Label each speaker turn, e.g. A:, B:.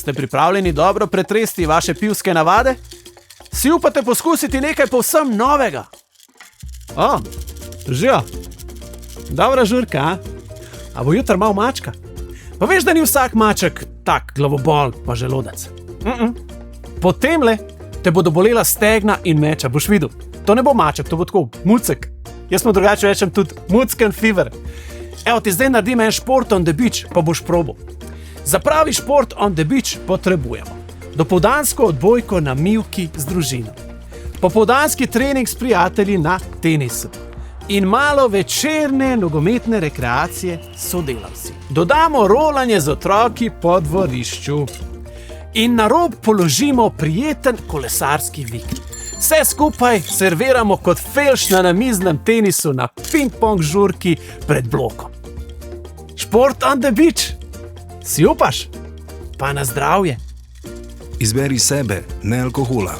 A: Ste pripravljeni dobro pretresti vaše pivske navade? Si upate poskusiti nekaj povsem novega? Živa. Dobra žurka, a? A bo jutri malo mačka? Pa veš, da ni vsak maček tak glavobol pa želodec. Potemle te bodo bolela stegna in meča, boš videl. To ne bo maček, to bo tako mucek. Jaz mu drugače rečem tudi mucken fever. Evo ti zdaj naredim en šport on the beach, pa boš probal. Za pravi šport on the beach potrebujemo dopoldansko odbojko na mivki z družino, popoldanski trening s prijatelji na tenisu in malo večerne nogometne rekreacije s sodelavci. Dodamo rolanje z otroki po dvorišču in na rob položimo prijeten kolesarski vikend. Vse skupaj serviramo kot felš na namiznem tenisu na ping-pong žurki pred blokom. Šport on the beach. Si upaš? Pa na zdravje.
B: Izberi sebe, ne alkohola.